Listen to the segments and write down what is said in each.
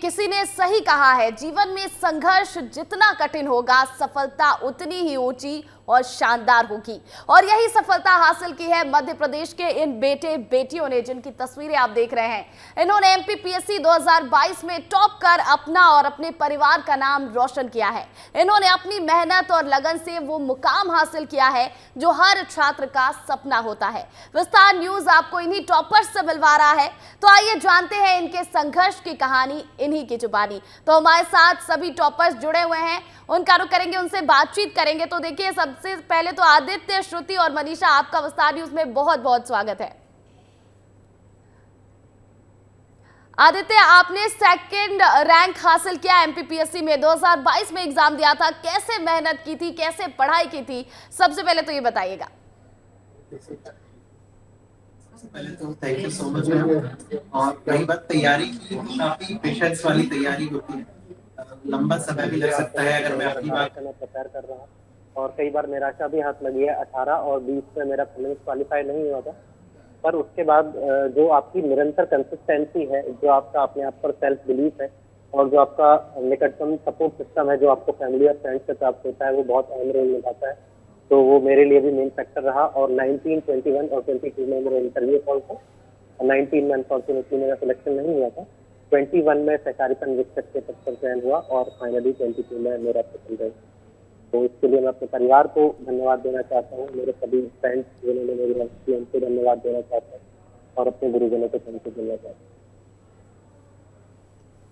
किसी ने सही कहा है, जीवन में संघर्ष जितना कठिन होगा, सफलता उतनी ही ऊंची और शानदार होगी। और यही सफलता हासिल की है मध्य प्रदेश के इन बेटे बेटियों ने, जिनकी तस्वीरें आप देख रहे हैं। इन्होंने एमपीपीएससी 2022 में टॉप कर अपना और अपने परिवार का नाम रोशन किया है। इन्होंने अपनी मेहनत और लगन से वो मुकाम हासिल किया है जो हर छात्र का सपना होता है। विस्तार न्यूज आपको इन्हीं टॉपर्स से मिलवा रहा है, तो आइए जानते हैं इनके संघर्ष की कहानी इन्हीं की जुबानी। तो हमारे साथ सभी टॉपर्स जुड़े हुए हैं, उनका रुख करेंगे, उनसे बातचीत करेंगे। तो देखिए, सबसे पहले तो आदित्य, श्रुति और मनीषा, आपका विस्तार न्यूज में बहुत बहुत स्वागत है। आदित्य, आपने सेकंड रैंक हासिल किया एमपीपीएससी में, 2022 में एग्जाम दिया था। कैसे मेहनत की थी, कैसे पढ़ाई की थी, सबसे पहले तो ये बताइएगा। पहले तो thank you so much ma'am. और रही बात तैयारी की, काफी पेशेंस वाली तैयारी होती है, लंबा समय भी लग सकता है। अगर मैं अपनी बात मैं प्रिपेयर कर रहा हूँ और कई बार निराशा भी हाथ लगी है। 18 और 20 में मेरा प्रीलिम्स क्वालिफाई नहीं हुआ था, पर उसके बाद जो आपकी निरंतर कंसिस्टेंसी है, जो आपका अपने आप पर सेल्फ बिलीफ है और जो आपका निकटतम सपोर्ट सिस्टम है जो आपको फैमिली और फ्रेंड्स से प्राप्त होता है, वो बहुत अहम रोल निभाता है। तो वो मेरे लिए भी मेन फैक्टर रहा। और 19, 21 और 22 में मेरे इंटरव्यू कॉल था। 19 में अनफॉर्चुनेटली मेरा सिलेक्शन नहीं हुआ था। 21 में सहकारी संघ शिक्षक के पद पर चयन हुआ और फाइनली 22 में मेरा सेकंड रैंक। तो इसके लिए मैं अपने परिवार को धन्यवाद देना चाहता हूँ, मेरे सभी फ्रेंड्स जिन्होंने मेरी हेल्प की उनको धन्यवाद देना चाहता हूँ और अपने गुरुजनों को थैंक यू देना चाहता हूँ।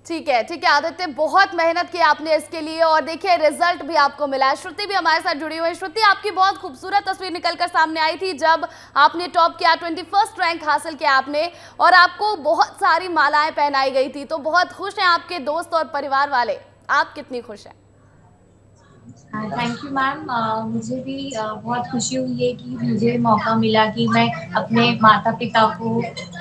ठीक है आदित्य, बहुत मेहनत की आपने इसके लिए और देखिए रिजल्ट भी आपको मिला है। श्रुति भी हमारे साथ जुड़ी हुई है। श्रुति, आपकी बहुत खूबसूरत तस्वीर निकलकर सामने आई थी जब आपने टॉप किया, 21st रैंक हासिल किया आपने और आपको बहुत सारी मालाएं पहनाई गई थी। तो बहुत खुश हैं आपके दोस्त और परिवार वाले, आप कितनी खुश हैं? Thank you ma'am. मुझे भी बहुत खुशी हुई है कि मुझे मौका मिला कि मैं अपने माता पिता को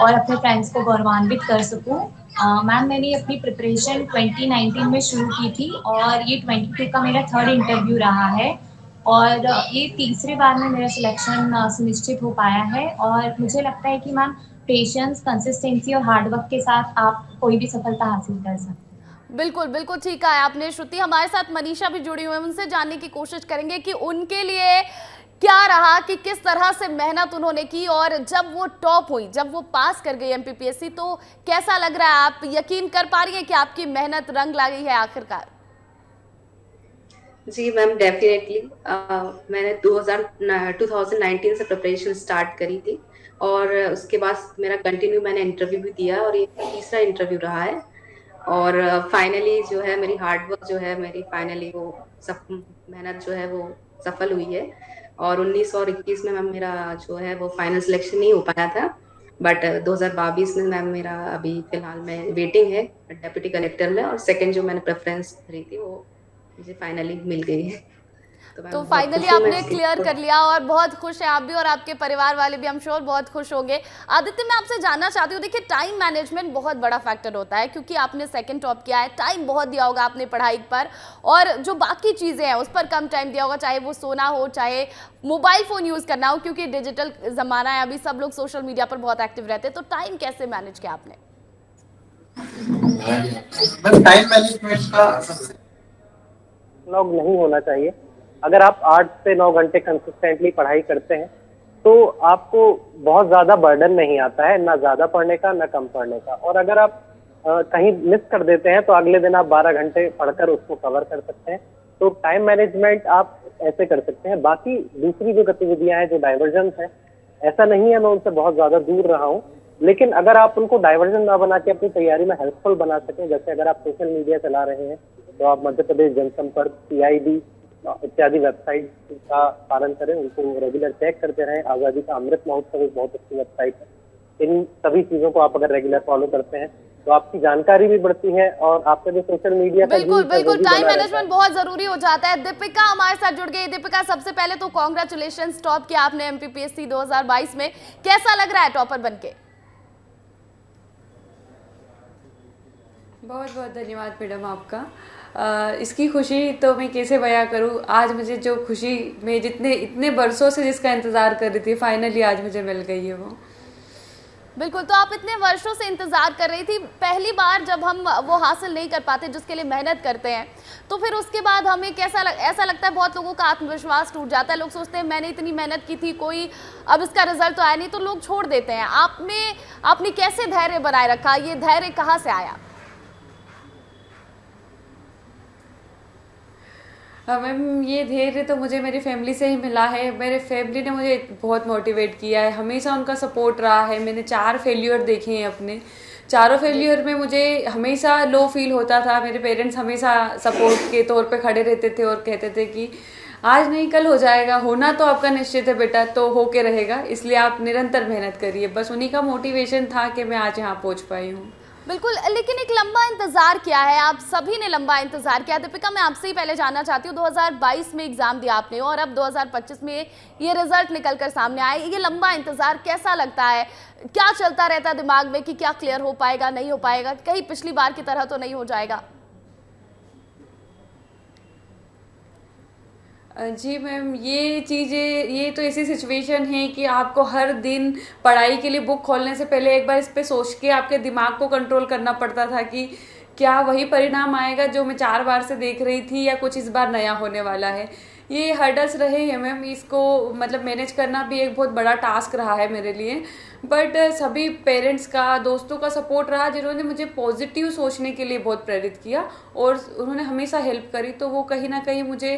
और अपने फ्रेंड्स को गौरवान्वित कर सकूं। मैम, मैंने अपनी प्रिपरेशन 2019 में शुरू की थी और ये 22 का मेरा थर्ड इंटरव्यू रहा है और ये तीसरे बार में मेरा सिलेक्शन सुनिश्चित हो पाया है। और मुझे लगता है कि मैम पेशेंस, कंसिस्टेंसी और हार्डवर्क के साथ आप कोई भी सफलता हासिल कर सकते हैं। बिल्कुल बिल्कुल ठीक कहा है आपने। श्रुति, हमारे साथ मनीषा भी जुड़ी हुई है, उनसे जानने की कोशिश करेंगे कि उनके लिए क्या रहा, कि किस तरह से मेहनत उन्होंने की और जब वो टॉप हुई, जब वो पास कर गई एमपीपीएससी, तो कैसा लग रहा है? आप यकीन कर पा रही हैं कि आपकी मेहनत रंग ला गई है आखिरकार? जी मैम, डेफिनेटली। मैंने 2019 से प्रिपरेशन स्टार्ट करी थी और उसके बाद मेरा कंटिन्यू मैंने इंटरव्यू भी दिया और ये तीसरा इंटरव्यू रहा है। और फाइनली जो है मेरी हार्डवर्क जो है मेरी फाइनली वो सब मेहनत जो है वो सफल हुई है। और 19 और 21 में मैम मेरा जो है वो फाइनल सिलेक्शन नहीं हो पाया था, बट 2022 में मैम मेरा अभी फिलहाल में वेटिंग है डेप्यूटी कलेक्टर में और सेकंड जो मैंने प्रेफरेंस करी थी वो मुझे फाइनली मिल गई है। तो फाइनली आपने क्लियर कर लिया और बहुत खुश हैं आप भी और आपके परिवार वाले भी, हम श्योर बहुत खुश होंगे। आदित्य, मैं आपसे जानना चाहती हूँ, देखिए टाइम मैनेजमेंट बहुत बड़ा फैक्टर होता है क्योंकि आपने सेकंड टॉप किया है, टाइम बहुत दिया होगा आपने पढ़ाई पर और जो बाकी चीज़ें हैं उस पर कम टाइम दिया होगा, चाहे वो सोना हो, चाहे मोबाइल फ़ोन यूज़ करना हो, क्योंकि डिजिटल ज़माना है, अभी सब लोग सोशल मीडिया पर बहुत एक्टिव रहते हैं। तो टाइम कैसे मैनेज किया आपने? टाइम मैनेजमेंट का सबसे लॉग नहीं होना चाहिए। अगर आप 8 से 9 घंटे कंसिस्टेंटली पढ़ाई करते हैं तो आपको बहुत ज्यादा बर्डन नहीं आता है, ना ज्यादा पढ़ने का ना कम पढ़ने का। और अगर आप कहीं मिस कर देते हैं तो अगले दिन आप 12 घंटे पढ़कर उसको कवर कर सकते हैं। तो टाइम मैनेजमेंट आप ऐसे कर सकते हैं। बाकी दूसरी जो गतिविधियां हैं, जो डाइवर्जन है, ऐसा नहीं है मैं उनसे बहुत ज्यादा दूर रहा हूँ, लेकिन अगर आप उनको डाइवर्जन ना बना के अपनी तैयारी में हेल्पफुल बना सकें, जैसे अगर आप सोशल मीडिया चला रहे हैं तो आप मध्य प्रदेश जनसंपर्क, CID इत्यादि वेबसाइट का पालन करें, उनको रेगुलर चेक करते रहें। आजादी का अमृत महोत्सव एक बहुत अच्छी वेबसाइट है। इन सभी चीजों को आप अगर रेगुलर फॉलो करते हैं तो आपकी जानकारी भी बढ़ती है और आपका जो सोशल मीडिया का बिल्कुल टाइम मैनेजमेंट बहुत जरूरी हो जाता है। दीपिका हमारे साथ जुड़ गई। दीपिका, सबसे पहले तो कॉन्ग्रेचुलेशंस, टॉप किया आपने एमपीपीएससी 2022 में, कैसा लग रहा है टॉपर बनके? बहुत बहुत धन्यवाद मैडम आपका। इसकी खुशी तो मैं कैसे बयां करूं। आज मुझे जो खुशी मैं इतने बरसों से जिसका इंतज़ार कर रही थी, फाइनली आज मुझे मिल गई है वो। बिल्कुल, तो आप इतने वर्षों से इंतज़ार कर रही थी, पहली बार जब हम वो हासिल नहीं कर पाते जिसके लिए मेहनत करते हैं, तो फिर उसके बाद हमें ऐसा लगता है, बहुत लोगों का आत्मविश्वास टूट जाता है, लोग सोचते हैं मैंने इतनी मेहनत की थी, कोई अब इसका रिजल्ट तो आया नहीं, तो लोग छोड़ देते हैं। आपने कैसे धैर्य बनाए रखा, ये धैर्य कहाँ से आया? मैम, ये धैर्य तो मुझे मेरी फैमिली से ही मिला है। मेरे फैमिली ने मुझे बहुत मोटिवेट किया है, हमेशा उनका सपोर्ट रहा है। मैंने 4 फेल्योर देखे हैं अपने, चारों फेल्योर में मुझे हमेशा लो फील होता था। मेरे पेरेंट्स हमेशा सपोर्ट के तौर पे खड़े रहते थे और कहते थे कि आज नहीं कल हो जाएगा, होना तो आपका निश्चित है बेटा, तो होके रहेगा, इसलिए आप निरंतर मेहनत करिए। बस उन्हीं का मोटिवेशन था कि मैं आज यहाँ पहुँच पाई हूँ। बिल्कुल, लेकिन एक लंबा इंतजार किया है, आप सभी ने लंबा इंतजार किया। दीपिका, मैं आपसे ही पहले जानना चाहती हूँ, 2022 में एग्जाम दिया आपने और अब 2025 में ये रिजल्ट निकल कर सामने आए, ये लंबा इंतजार कैसा लगता है? क्या चलता रहता है दिमाग में कि क्या क्लियर हो पाएगा, नहीं हो पाएगा, कहीं पिछली बार की तरह तो नहीं हो जाएगा? जी मैम, ये चीज़ें, ये तो ऐसी सिचुएशन है कि आपको हर दिन पढ़ाई के लिए बुक खोलने से पहले एक बार इस पे सोच के आपके दिमाग को कंट्रोल करना पड़ता था कि क्या वही परिणाम आएगा जो मैं 4 बार से देख रही थी, या कुछ इस बार नया होने वाला है। ये हर्डल्स रहे हैं मैम, इसको मतलब मैनेज करना भी एक बहुत बड़ा टास्क रहा है मेरे लिए। बट सभी पेरेंट्स का, दोस्तों का सपोर्ट रहा, जिन्होंने मुझे पॉजिटिव सोचने के लिए बहुत प्रेरित किया और उन्होंने हमेशा हेल्प करी। तो वो कहीं ना कहीं मुझे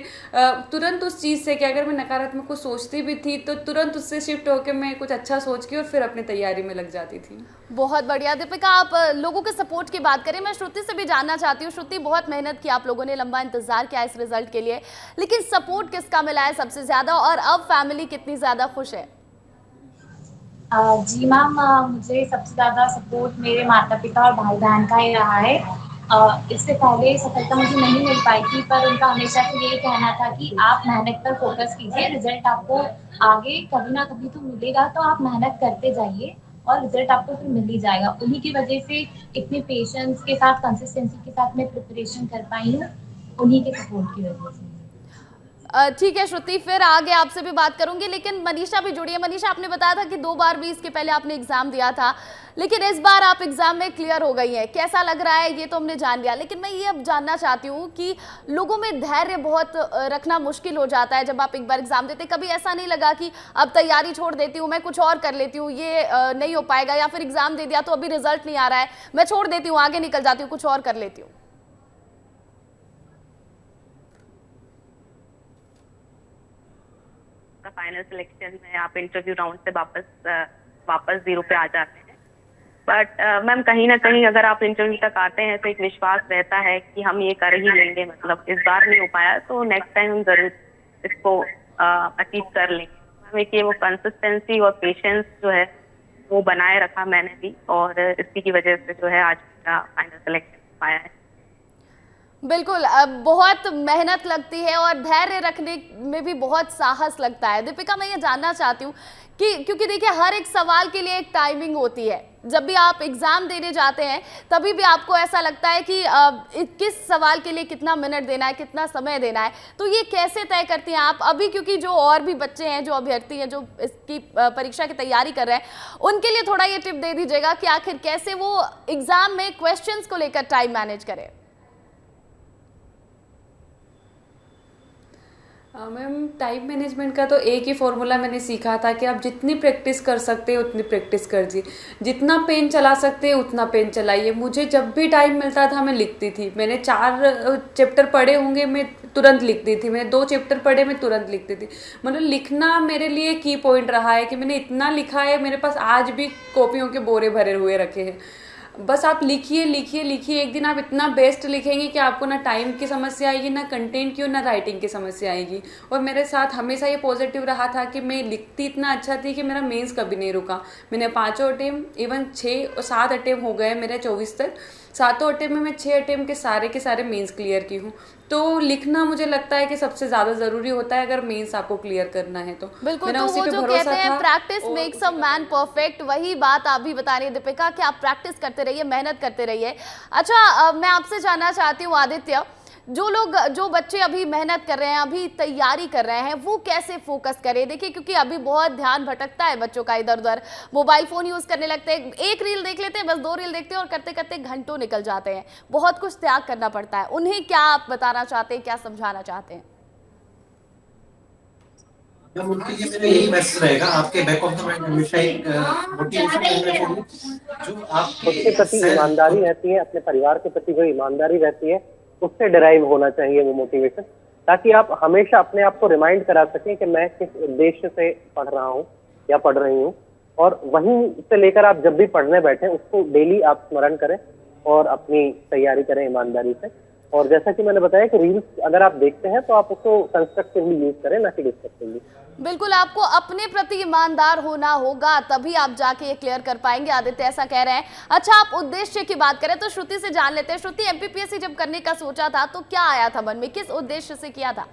तुरंत उस चीज़ से, कि अगर मैं नकारात्मक कुछ सोचती भी थी तो तुरंत उससे शिफ्ट होकर मैं कुछ अच्छा सोच के और फिर अपनी तैयारी में लग जाती थी। बहुत बढ़िया। दीपिका, आप लोगों के सपोर्ट की बात करें, मैं श्रुति से भी जानना चाहती हूँ। श्रुति, बहुत मेहनत की आप लोगों ने, लंबा इंतजार किया इस रिजल्ट के लिए, लेकिन सपोर्ट किसका मिला है सबसे ज्यादा और अब फैमिली कितनी ज्यादा खुश है? जी मैम, मुझे सबसे ज़्यादा सपोर्ट मेरे माता पिता और भाई बहन का ही रहा है। इससे पहले सफलता मुझे नहीं मिल पाई थी, पर उनका हमेशा से यही कहना था कि आप मेहनत पर फोकस कीजिए, रिजल्ट आपको आगे कभी ना कभी तो मिलेगा, तो आप मेहनत करते जाइए और रिजल्ट आपको फिर मिल ही जाएगा। उन्हीं की वजह से इतने पेशेंस के साथ, कंसिस्टेंसी के साथ मैं प्रिपरेशन कर पाई हूँ, उन्हीं के सपोर्ट की वजह से। ठीक है श्रुति, फिर आगे आपसे भी बात करूंगी, लेकिन मनीषा भी जुड़ी है। मनीषा, आपने बताया था कि 2 बार भी इसके पहले आपने एग्जाम दिया था, लेकिन इस बार आप एग्जाम में क्लियर हो गई हैं, कैसा लग रहा है ये तो हमने जान लिया, लेकिन मैं ये अब जानना चाहती हूँ कि लोगों में धैर्य बहुत रखना मुश्किल हो जाता है जब आप एक बार एग्जाम देते। कभी ऐसा नहीं लगा कि अब तैयारी छोड़ देती हूँ, मैं कुछ और कर लेती हूँ, ये नहीं हो पाएगा, या फिर एग्जाम दे दिया तो अभी रिजल्ट नहीं आ रहा है, मैं छोड़ देती हूँ, आगे निकल जाती हूँ, कुछ और कर लेती हूँ? फाइनल सिलेक्शन में आप इंटरव्यू राउंड से वापस 0 पे आ जाते हैं। बट मैम, कहीं ना कहीं अगर आप इंटरव्यू तक आते हैं तो एक विश्वास रहता है कि हम ये कर ही लेंगे, मतलब इस बार नहीं हो पाया तो नेक्स्ट टाइम हम जरूर इसको अचीव कर लेंगे। मैम, एक ये वो कंसिस्टेंसी और पेशेंस जो है वो बनाए रखा मैंने भी, और इसी की वजह से जो है आज मेरा फाइनल सिलेक्शन पाया है। बिल्कुल, बहुत मेहनत लगती है और धैर्य रखने में भी बहुत साहस लगता है। दीपिका, मैं ये जानना चाहती हूँ कि क्योंकि देखिए हर एक सवाल के लिए एक टाइमिंग होती है, जब भी आप एग्जाम देने जाते हैं तभी भी आपको ऐसा लगता है कि किस सवाल के लिए कितना मिनट देना है, कितना समय देना है, तो ये कैसे तय करती हैं आप अभी? क्योंकि जो और भी बच्चे हैं, जो अभ्यर्थी हैं, जो इसकी परीक्षा की तैयारी कर रहे हैं, उनके लिए थोड़ा ये टिप दे दीजिएगा कि आखिर कैसे वो एग्जाम में क्वेश्चंस को लेकर टाइम मैनेज करें। मैम, टाइम मैनेजमेंट का तो एक ही फॉर्मूला मैंने सीखा था कि आप जितनी प्रैक्टिस कर सकते हैं उतनी प्रैक्टिस कीजिए, जितना पेन चला सकते हैं उतना पेन चलाइए। मुझे जब भी टाइम मिलता था मैं लिखती थी। मैंने 4 चैप्टर पढ़े होंगे, मैं तुरंत लिखती थी। मैंने 2 चैप्टर पढ़े, मैं तुरंत लिखती थी। मतलब लिखना मेरे लिए की पॉइंट रहा है कि मैंने इतना लिखा है, मेरे पास आज भी कॉपियों के बोरे भरे हुए रखे हैं। बस आप लिखिए लिखिए लिखिए, एक दिन आप इतना बेस्ट लिखेंगे कि आपको ना टाइम की समस्या आएगी, ना कंटेंट की और ना राइटिंग की समस्या आएगी। और मेरे साथ हमेशा ये पॉजिटिव रहा था कि मैं लिखती इतना अच्छा थी कि मेरा मेंस कभी नहीं रुका। मैंने 5 अटेम्प्ट, इवन 6 और 7 अटेम्प्ट हो गए मेरे 24 तक। 7 अटेम्प्ट में मैं 6 अटेम्प्ट के सारे मेंस क्लियर की हूँ। तो लिखना मुझे लगता है कि सबसे ज्यादा जरूरी होता है अगर मेंस आपको क्लियर करना है तो। बिल्कुल, तो वो जो कहते हैं practice makes a man perfect, वही बात आप भी बता रही है दीपिका कि आप प्रैक्टिस करते रहिए, मेहनत करते रहिए। अच्छा, मैं आपसे जानना चाहती हूँ आदित्य जो बच्चे अभी मेहनत कर रहे हैं, अभी तैयारी कर रहे हैं, वो कैसे फोकस करें? देखिए, क्योंकि अभी बहुत ध्यान भटकता है बच्चों का इधर उधर, मोबाइल फोन यूज करने लगते हैं, एक रील देख लेते हैं, बस 2 रील देखते हैं और करते करते घंटों निकल जाते हैं। बहुत कुछ त्याग करना पड़ता है। उन्हें क्या आप बताना चाहते हैं, क्या समझाना चाहते हैं? मैम उनके लिए मेरा यही मैसेज रहेगा, आपके बैक ऑफ द माइंड हमेशा एक मोटिवेशन रहना चाहिए, जो खुद के आपके प्रति ईमानदारी रहती है, अपने परिवार के प्रति जो ईमानदारी रहती है, उससे डिराइव होना चाहिए वो मोटिवेशन, ताकि आप हमेशा अपने आप को रिमाइंड करा सकें कि मैं किस उद्देश्य से पढ़ रहा हूँ या पढ़ रही हूँ, और वहीं से लेकर आप जब भी पढ़ने बैठे उसको डेली आप स्मरण करें और अपनी तैयारी करें ईमानदारी से। और जैसा कि मैंने बताया कि रील्स अगर आप देखते हैं तो आप उसको कंस्ट्रक्टिवली यूज करें, ना कि डिस्ट्रक्टिवली। बिल्कुल, आपको अपने प्रति ईमानदार होना होगा, तभी आप जाके ये क्लियर कर पाएंगे। आदित्य ऐसा कह रहे हैं। अच्छा, आप उद्देश्य की बात करें तो श्रुति से जान लेते हैं। श्रुति, एमपीपीएससी जब करने का सोचा था तो क्या आया था मन में, किस उद्देश्य से किया था?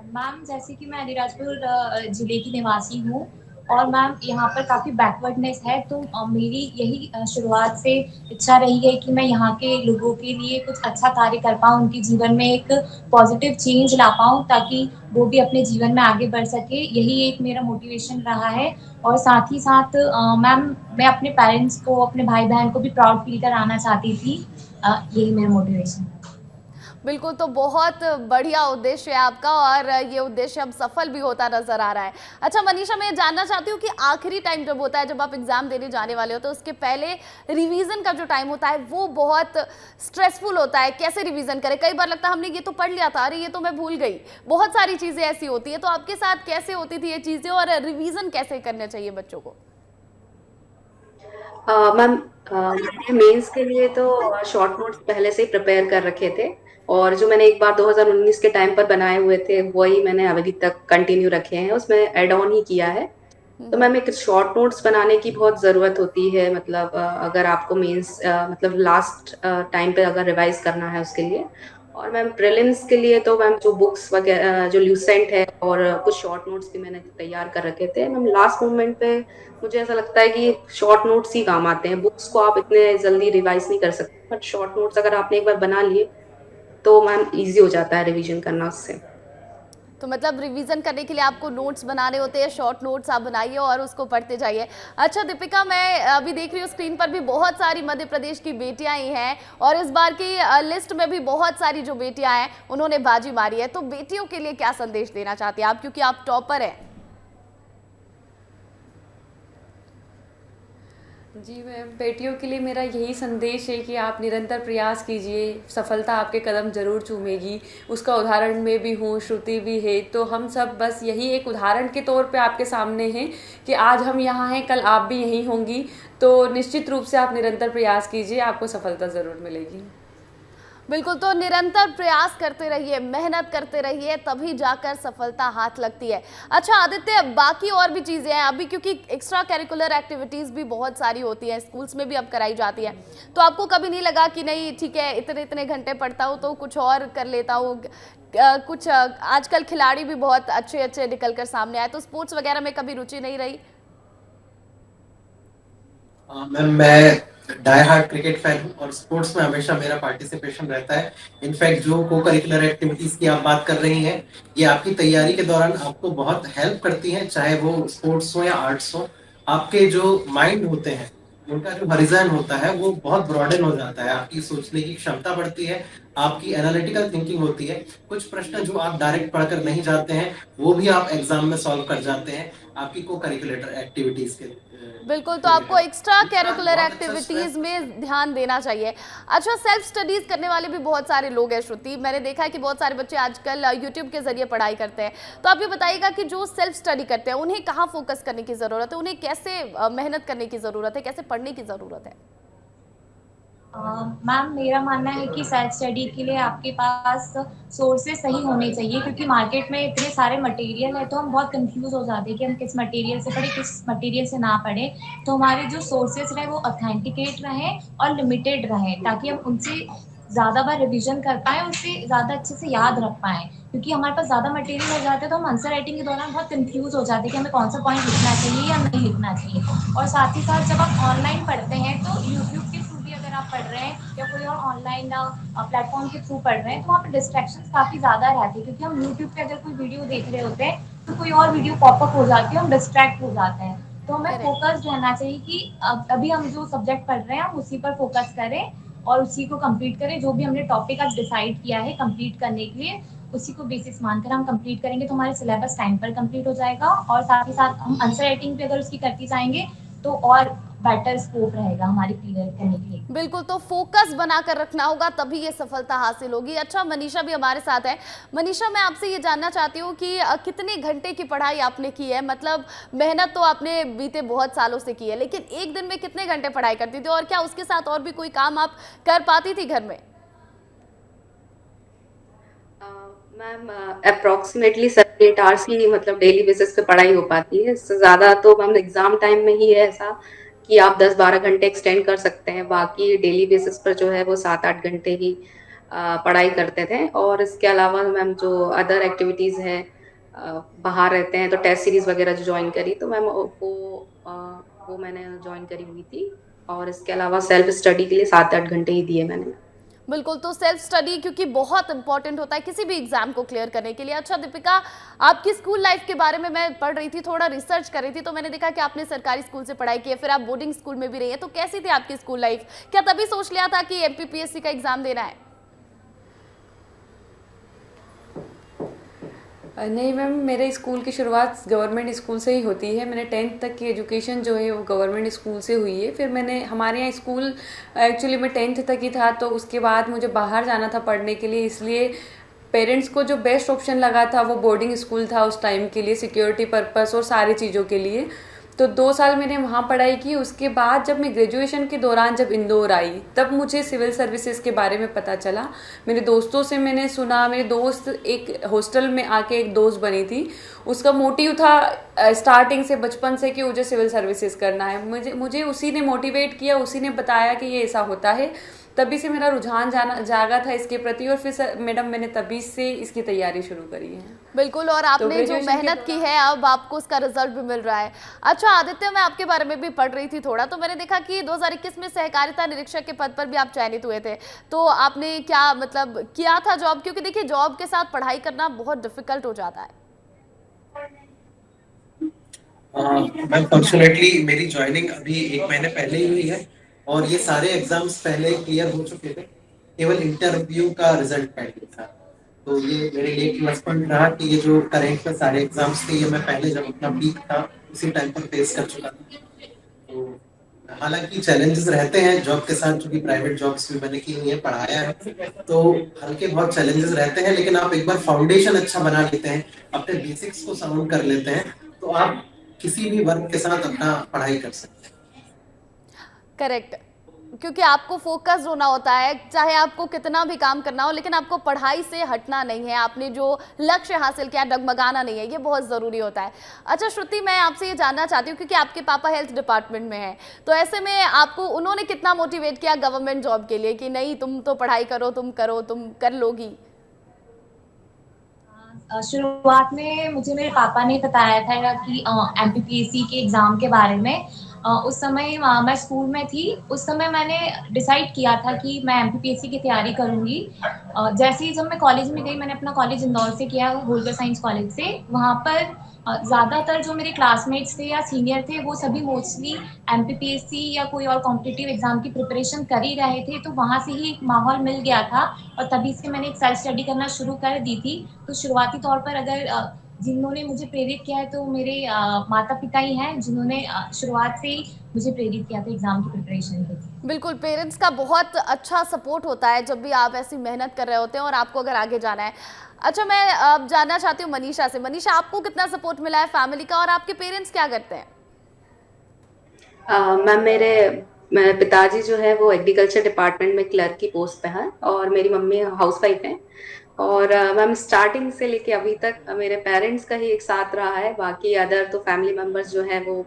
मैम, जैसे कि मैं अलीराजपुर जिले की निवासी हूँ और मैम यहाँ पर काफ़ी बैकवर्डनेस है, तो मेरी यही शुरुआत से इच्छा रही है कि मैं यहाँ के लोगों के लिए कुछ अच्छा कार्य कर पाऊँ, उनके जीवन में एक पॉजिटिव चेंज ला पाऊँ, ताकि वो भी अपने जीवन में आगे बढ़ सके। यही एक मेरा मोटिवेशन रहा है। और साथ ही साथ मैम, मैं अपने पेरेंट्स को, अपने भाई बहन को भी प्राउड फील कराना चाहती थी। यही मेरा मोटिवेशन है। बिल्कुल, तो बहुत बढ़िया उद्देश्य है आपका और ये उद्देश्य अब सफल भी होता नजर आ रहा है। अच्छा मनीषा, मैं जानना चाहती हूँ कि आखिरी टाइम जब होता है, जब आप एग्जाम देने जाने वाले हो, तो उसके पहले रिवीजन का जो टाइम होता है वो बहुत स्ट्रेसफुल होता है। कैसे रिवीजन करें? कई बार लगता है हमने ये तो पढ़ लिया था, अरे ये तो मैं भूल गई। बहुत सारी चीजें ऐसी होती है, तो आपके साथ कैसे होती थी ये चीजें और रिवीजन कैसे करने चाहिए बच्चों को? मैम, मैंने मेंस के लिए तो शॉर्ट नोट्स पहले से ही प्रिपेयर कर रखे थे, और जो मैंने एक बार 2019 के टाइम पर बनाए हुए थे वही मैंने अभी तक कंटिन्यू रखे हैं, उसमें एड ऑन ही किया है। तो मैम, एक शॉर्ट नोट्स बनाने की बहुत ज़रूरत होती है, मतलब अगर आपको मेंस मतलब लास्ट टाइम पे अगर रिवाइज करना है उसके लिए। और मैम, प्रीलिम्स के लिए तो मैम जो बुक्स वगैरह, जो ल्यूसेंट है और कुछ शॉर्ट नोट्स भी मैंने तैयार कर रखे थे। मैम, लास्ट मोमेंट पे मुझे ऐसा लगता है कि शॉर्ट नोट्स ही काम आते हैं, बुक्स को आप इतने जल्दी रिवाइज नहीं कर सकते, बट शॉर्ट नोट्स अगर आपने एक बार बना लिए तो मैम इजी हो जाता है रिवीजन करना उससे। तो मतलब रिवीजन करने के लिए आपको नोट्स बनाने होते हैं, शॉर्ट नोट्स आप बनाइए और उसको पढ़ते जाइए। अच्छा दीपिका, मैं अभी देख रही हूँ स्क्रीन पर भी बहुत सारी मध्य प्रदेश की बेटियां ही हैं और इस बार की लिस्ट में भी बहुत सारी जो बेटियां हैं उन्होंने बाजी मारी है, तो बेटियों के लिए क्या संदेश देना चाहती हैं आप, क्योंकि आप टॉपर हैं? जी मैम, बेटियों के लिए मेरा यही संदेश है कि आप निरंतर प्रयास कीजिए, सफलता आपके कदम जरूर चूमेगी। उसका उदाहरण मैं भी हूँ, श्रुति भी है, तो हम सब बस यही एक उदाहरण के तौर पे आपके सामने हैं कि आज हम यहाँ हैं, कल आप भी यहीं होंगी। तो निश्चित रूप से आप निरंतर प्रयास कीजिए, आपको सफलता ज़रूर मिलेगी। बिल्कुल, तो निरंतर प्रयास करते रहिए, मेहनत करते रहिए, तभी जाकर सफलता हाथ लगती है। अच्छा आदित्य, बाकी और भी चीज़ें हैं अभी, क्योंकि एक्स्ट्रा करिकुलर एक्टिविटीज़ भी बहुत सारी होती हैं, स्कूल्स में भी अब कराई जाती है, तो आपको कभी नहीं लगा कि नहीं ठीक है इतने इतने घंटे पढ़ता हूँ तो कुछ और कर लेता हूँ? कुछ आजकल खिलाड़ी भी बहुत अच्छे अच्छे निकल कर सामने आए, तो स्पोर्ट्स वगैरह में कभी रुचि नहीं रही? मैम, मैं डाई हार्ड क्रिकेट फैन हूँ और स्पोर्ट्स में हमेशा मेरा पार्टिसिपेशन रहता है। इनफैक्ट जो को करिकुलर एक्टिविटीज की आप बात कर रही हैं, ये आपकी तैयारी के दौरान आपको बहुत हेल्प करती हैं, चाहे वो स्पोर्ट्स हो या आर्ट्स हो। आपके जो माइंड होते हैं, उनका जो हॉरिजॉन होता है वो बहुत ब्रॉडन हो जाता है, आपकी सोचने की क्षमता बढ़ती है, आपकी एनालिटिकल थिंकिंग होती है। कुछ प्रश्न जो आप डायरेक्ट पढ़कर नहीं जाते हैं वो भी आप एग्जाम में सॉल्व कर जाते हैं आपकी को करिकुलर एक्टिविटीज के। बिल्कुल, तो आपको एक्स्ट्रा करिकुलर एक्टिविटीज में ध्यान देना चाहिए। अच्छा, सेल्फ स्टडीज करने वाले भी बहुत सारे लोग हैं श्रुति, मैंने देखा है कि बहुत सारे बच्चे आजकल यूट्यूब के जरिए पढ़ाई करते हैं, तो आप ये बताइएगा कि जो सेल्फ स्टडी करते हैं उन्हें कहाँ फोकस करने की ज़रूरत है, उन्हें कैसे मेहनत करने की ज़रूरत है, कैसे पढ़ने की ज़रूरत है? मैम, मेरा मानना है कि सेल्फ स्टडी के लिए आपके पास सोर्सेज सही होने चाहिए, क्योंकि मार्केट में इतने सारे मटेरियल है तो हम बहुत कंफ्यूज हो जाते हैं कि हम किस मटेरियल से पढ़ें, किस मटेरियल से ना पढ़ें। तो हमारे जो सोर्सेज रहे वो ऑथेंटिकेट रहें और लिमिटेड रहें, ताकि हम उनसे ज़्यादा बार रिवीजन कर पाएँ, उससे ज़्यादा अच्छे से याद रख पाएँ। क्योंकि हमारे पास ज़्यादा मटेरियल हो जाता है तो हम आंसर राइटिंग के दौरान बहुत कंफ्यूज हो जाते हैं कि हमें कौन सा पॉइंट लिखना चाहिए या नहीं लिखना चाहिए। और साथ ही साथ जब आप ऑनलाइन पढ़ते हैं तो यूट्यूब के थ्रू भी अगर आप पढ़ रहे हैं या कोई और ऑनलाइन प्लेटफॉर्म के थ्रू पढ़ रहे हैं, तो वहाँ पे डिस्ट्रैक्शंस काफ़ी ज़्यादा रहती है, क्योंकि हम यूट्यूब पे अगर कोई वीडियो देख रहे होते हैं तो कोई और वीडियो पॉपअप हो जाती है, हम डिस्ट्रैक्ट हो जाते हैं। तो हमें Correct. फोकस रहना चाहिए कि अभी हम जो सब्जेक्ट पढ़ रहे हैं हम उसी पर फोकस करें और उसी को कंप्लीट करें। जो भी हमने टॉपिक आज डिसाइड किया है कंप्लीट करने के लिए, उसी को बेसिस मानकर हम कंप्लीट करेंगे तो हमारे सिलेबस टाइम पर कंप्लीट हो जाएगा, और साथ ही साथ हम आंसर राइटिंग पे अगर उसकी करती जाएंगे तो और बेटर स्कोप रहेगा हमारी क्लियर करने के लिए। बिल्कुल, तो फोकस बनाकर रखना होगा, तभी ये सफलता हासिल होगी। अच्छा, मनीषा भी हमारे साथ है। मनीषा, मैं आपसे ये जानना चाहती हूँ कि कितने घंटे की पढ़ाई आपने की है? मतलब मेहनत तो आपने बीते बहुत सालों से की है, लेकिन एक दिन में कितने घंटे पढ़ाई करती थी, और क्या उसके साथ और भी कोई काम आप कर पाती थी घर में? मैम अप्रोक्सीमेटली 7-8 आवर्स की मतलब डेली बेसिस पे पढ़ाई हो पाती है। इससे ज़्यादा तो मैम एग्जाम टाइम में ही है ऐसा कि आप 10-12 घंटे एक्सटेंड कर सकते हैं। बाकी डेली बेसिस पर जो है वो 7-8 घंटे ही पढ़ाई करते थे। और इसके अलावा मैम जो अदर एक्टिविटीज़ है, बाहर रहते हैं तो टेस्ट सीरीज वगैरह जो ज्वाइन करी, तो मैम वो मैंने ज्वाइन करी हुई थी। और इसके अलावा सेल्फ स्टडी के लिए 7-8 घंटे ही दिए मैंने। बिल्कुल, तो सेल्फ स्टडी क्योंकि बहुत इंपॉर्टेंट होता है किसी भी एग्जाम को क्लियर करने के लिए। अच्छा दीपिका, आपकी स्कूल लाइफ के बारे में मैं पढ़ रही थी, थोड़ा रिसर्च कर रही थी, तो मैंने देखा कि आपने सरकारी स्कूल से पढ़ाई की है, फिर आप बोर्डिंग स्कूल में भी रही है, तो कैसी थी आपकी स्कूल लाइफ? क्या तभी सोच लिया था कि एमपीपीएससी का एग्जाम देना है? नहीं मैम, मेरे स्कूल की शुरुआत गवर्नमेंट स्कूल से ही होती है। मैंने 10th तक की एजुकेशन जो है वो गवर्नमेंट स्कूल से हुई है। फिर मैंने हमारे यहाँ स्कूल एक्चुअली मैं 10th तक ही था, तो उसके बाद मुझे बाहर जाना था पढ़ने के लिए, इसलिए पेरेंट्स को जो बेस्ट ऑप्शन लगा था वो बोर्डिंग स्कूल था उस टाइम के लिए, सिक्योरिटी पर्पस और सारी चीज़ों के लिए। तो 2 साल मैंने वहाँ पढ़ाई की। उसके बाद जब मैं ग्रेजुएशन के दौरान जब इंदौर आई, तब मुझे सिविल सर्विसेज के बारे में पता चला। मेरे दोस्तों से मैंने सुना, मेरे दोस्त एक हॉस्टल में आके एक दोस्त बनी थी, उसका मोटिव था स्टार्टिंग से, बचपन से, कि मुझे सिविल सर्विसेज करना है। मुझे उसी ने मोटिवेट किया, उसी ने बताया कि ये ऐसा होता है। तभी से मेरा रुझान जागा था इसके प्रति, और फिर मैडम मैंने तभी से इसकी तैयारी शुरू करी है। बिल्कुल, और आपने जो मेहनत की है अब आपको उसका रिजल्ट भी मिल रहा है। अच्छा आदित्य, मैं आपके बारे में भी पढ़ रही थी थोड़ा, तो मैंने देखा कि 2021 में सहकारिता निरीक्षक के पद पर भी आप चयनित हुए थे। तो आपने क्या मतलब किया था जॉब? क्योंकि देखिए जॉब के साथ पढ़ाई करना बहुत डिफिकल्ट हो जाता है। मैम फॉर्चुनेटली मेरी ज्वाइनिंग अभी 1 महीने पहले ही हुई है, और ये सारे एग्जाम्स पहले क्लियर हो चुके थे, केवल इंटरव्यू का रिजल्ट पेंडिंग था। तो ये मेरे लिए प्लस पॉइंट रहा कि ये जो करेंट में सारे एग्जाम्स थे, ये मैं पहले जब अपना पीक था उसी टाइम पर फेस कर चुका था। तो हालांकि चैलेंजेस रहते हैं जॉब के साथ, चूंकि प्राइवेट जॉब्स भी मैंने की हुई है, पढ़ाया है, तो हल्के बहुत चैलेंजेस रहते हैं, लेकिन आप एक बार फाउंडेशन अच्छा बना लेते हैं, अपने बेसिक्स को साउंड कर लेते हैं, तो आप किसी भी वर्क के साथ अपना पढ़ाई कर सकते हैं। करेक्ट, क्योंकि आपको फोकस होना होता है, चाहे आपको कितना भी काम करना हो, लेकिन आपको पढ़ाई से हटना नहीं है। आपने जो लक्ष्य हासिल किया, डगमगाना नहीं है, ये बहुत ज़रूरी होता है। अच्छा श्रुति, मैं आपसे ये जानना चाहती हूँ, क्योंकि आपके पापा हेल्थ डिपार्टमेंट में हैं, तो ऐसे में आपको उन्होंने कितना मोटिवेट किया गवर्नमेंट जॉब के लिए कि नहीं तुम तो पढ़ाई करो, तुम करो, तुम कर लोगी? शुरुआत में मुझे मेरे पापा ने बताया था कि एमपीपीएससी के एग्ज़ाम के बारे में। उस समय मैं स्कूल में थी, उस समय मैंने डिसाइड किया था कि मैं एमपीपीएससी की तैयारी करूँगी। जैसे ही जब मैं कॉलेज में गई, मैंने अपना कॉलेज इंदौर से किया, होल्कर साइंस कॉलेज से। वहाँ पर ज़्यादातर जो मेरे क्लासमेट्स थे या सीनियर थे, वो सभी मोस्टली एमपीपीएससी या कोई और कॉम्पिटिटिव एग्ज़ाम की प्रिपरेशन कर ही रहे थे, तो वहाँ से ही एक माहौल मिल गया था, और तभी से मैंने एक सेल्फ स्टडी करना शुरू कर दी थी। तो शुरुआती तौर पर अगर जिन्होंने मुझे प्रेरित किया है तो मेरे माता-पिता ही हैं, जिन्होंने शुरुआत से ही मुझे प्रेरित किया था एग्ज़ाम की प्रिपरेशन के लिए। बिल्कुल, पेरेंट्स का बहुत अच्छा सपोर्ट होता है जब भी आप ऐसी मेहनत कर रहे होते हैं और आपको अगर आगे जाना है। अच्छा, मैं अब जानना चाहती हूँ मनीषा से। मनीषा, आपको कितना सपोर्ट मिला है फैमिली का, और आपके पेरेंट्स क्या करते हैं? मैम मेरे पिताजी जो है वो एग्रीकल्चर डिपार्टमेंट में क्लर्क की पोस्ट पे हैं, और मेरी मम्मी हाउसवाइफ हैं। और मैम स्टार्टिंग से लेके अभी तक मेरे पेरेंट्स का ही एक साथ रहा है। बाकी अदर तो फैमिली मेंबर्स जो है वो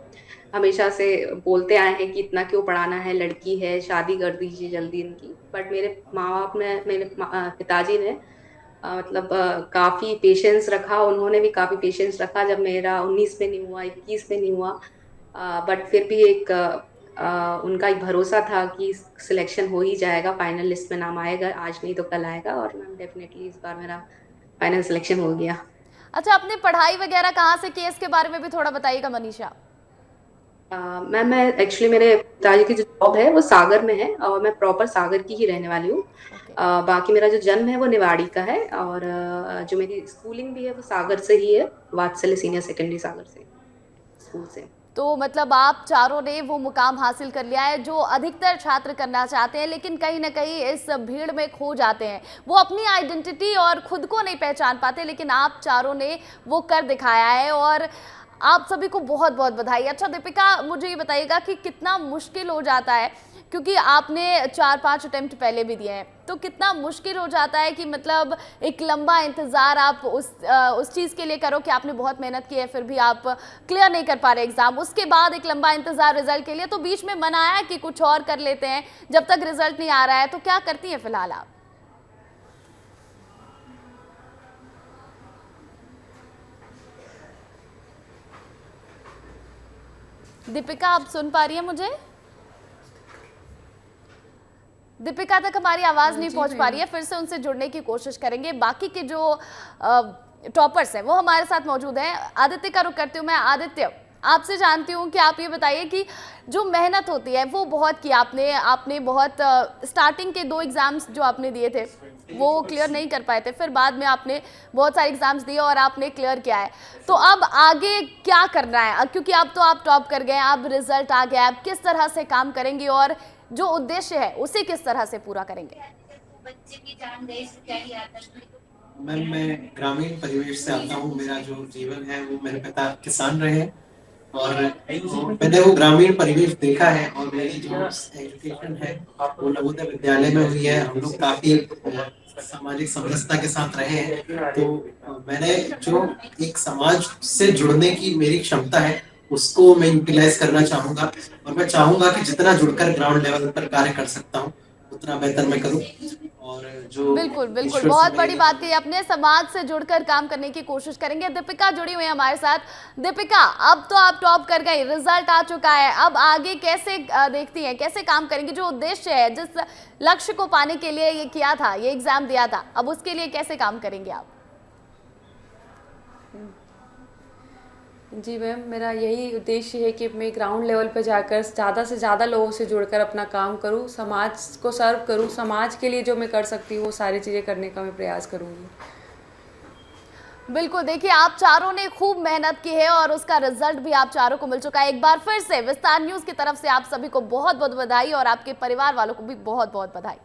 हमेशा से बोलते आए हैं कि इतना क्यों पढ़ाना है, लड़की है, शादी कर दीजिए जल्दी इनकी। बट मेरे माँ बाप ने, मेरे पिताजी ने मतलब काफ़ी पेशेंस रखा, उन्होंने भी काफ़ी पेशेंस रखा। जब मेरा 19 में नहीं हुआ, 21 में नहीं हुआ, बट फिर भी एक उनका एक भरोसा था कि सिलेक्शन हो ही जाएगा, फाइनल लिस्ट में नाम आएगा, आज नहीं तो कल आएगा। और मैम डेफिनेटली इस बार मेरा फाइनल सिलेक्शन हो गया। अच्छा, आपने पढ़ाई वगैरह कहाँ से की, इसके बारे में भी थोड़ा बताइएगा मनीषा। मैम मैं एक्चुअली मेरे पिताजी की जो जॉब है वो सागर में है और मैं प्रॉपर सागर की ही रहने वाली हूँ। बाकी मेरा जो जन्म है वो निवाड़ी का है और जो मेरी स्कूलिंग भी है वो सागर से ही है, वात्सल्य सीनियर सेकेंडरी सागर से स्कूल से। तो मतलब आप चारों ने वो मुकाम हासिल कर लिया है जो अधिकतर छात्र करना चाहते हैं, लेकिन कहीं ना कहीं इस भीड़ में खो जाते हैं, वो अपनी आइडेंटिटी और खुद को नहीं पहचान पाते, लेकिन आप चारों ने वो कर दिखाया है और आप सभी को बहुत बहुत बधाई। अच्छा दीपिका, मुझे ये बताइएगा कि कितना मुश्किल हो जाता है, क्योंकि आपने 4-5 अटेम्प्ट पहले भी दिए हैं, तो कितना मुश्किल हो जाता है कि मतलब एक लंबा इंतज़ार आप उस चीज़ के लिए करो कि आपने बहुत मेहनत की है, फिर भी आप क्लियर नहीं कर पा रहे एग्ज़ाम, उसके बाद एक लंबा इंतज़ार रिजल्ट के लिए, तो बीच में मन आया कि कुछ और कर लेते हैं जब तक रिजल्ट नहीं आ रहा है, तो क्या करती हैं फिलहाल आप? दीपिका, आप सुन पा रही हैं मुझे? दीपिका तक हमारी आवाज नहीं पहुंच पा रही है, फिर से उनसे जुड़ने की कोशिश करेंगे। बाकी के जो टॉपर्स हैं वो हमारे साथ मौजूद हैं। आदित्य का रुख करती हूँ मैं। आदित्य, आपसे जानती हूँ कि आप ये बताइए कि जो मेहनत होती है वो बहुत की आपने बहुत स्टार्टिंग के 2 एग्जाम्स जो आपने दिए थे वो क्लियर नहीं कर पाए थे, फिर बाद में आपने बहुत सारे एग्जाम्स दिए और आपने क्लियर किया है, तो अब आगे क्या करना है? क्योंकि अब तो आप टॉप कर गए, अब रिजल्ट आ गया, अब किस तरह से काम करेंगे और जो उद्देश्य है उसे किस तरह से पूरा करेंगे? मैम मैं ग्रामीण परिवेश से आता हूँ, मेरा जो जीवन है वो मेरे पिता किसान रहे हैं और मैंने वो ग्रामीण परिवेश देखा है और मेरी जो एजुकेशन है वो नवोदय विद्यालय में हुई है। हम लोग काफी सामाजिक समरसता के साथ रहे हैं, तो मैंने जो एक समाज से जुड़ने की मेरी क्षमता है उसको मैं यूटिलाइज करना चाहूंगा और मैं चाहूंगा कि जितना जुड़कर ग्राउंड लेवल पर कार्य कर सकता हूँ उतना बेहतर मैं करूँ। और जो बिल्कुल बिल्कुल, बहुत बड़ी बात कही, अपने समाज से जुड़कर काम करने की कोशिश करेंगे। दीपिका जुड़ी हुई है हमारे साथ। दीपिका, अब तो आप टॉप कर गई, रिजल्ट आ चुका है, अब आगे कैसे देखती हैं, कैसे काम करेंगी? जो उद्देश्य है, जिस लक्ष्य को पाने के लिए ये किया था, ये एग्जाम दिया था, अब उसके लिए कैसे काम करेंगे आप? जी मैम, मेरा यही उद्देश्य है कि मैं ग्राउंड लेवल पर जाकर ज़्यादा से ज़्यादा लोगों से जुड़कर अपना काम करूं, समाज को सर्व करूं, समाज के लिए जो मैं कर सकती हूँ वो सारी चीज़ें करने का मैं प्रयास करूंगी। बिल्कुल, देखिए आप चारों ने खूब मेहनत की है और उसका रिजल्ट भी आप चारों को मिल चुका है। एक बार फिर से विस्तार न्यूज़ की तरफ से आप सभी को बहुत बहुत बधाई और आपके परिवार वालों को भी बहुत बहुत बधाई।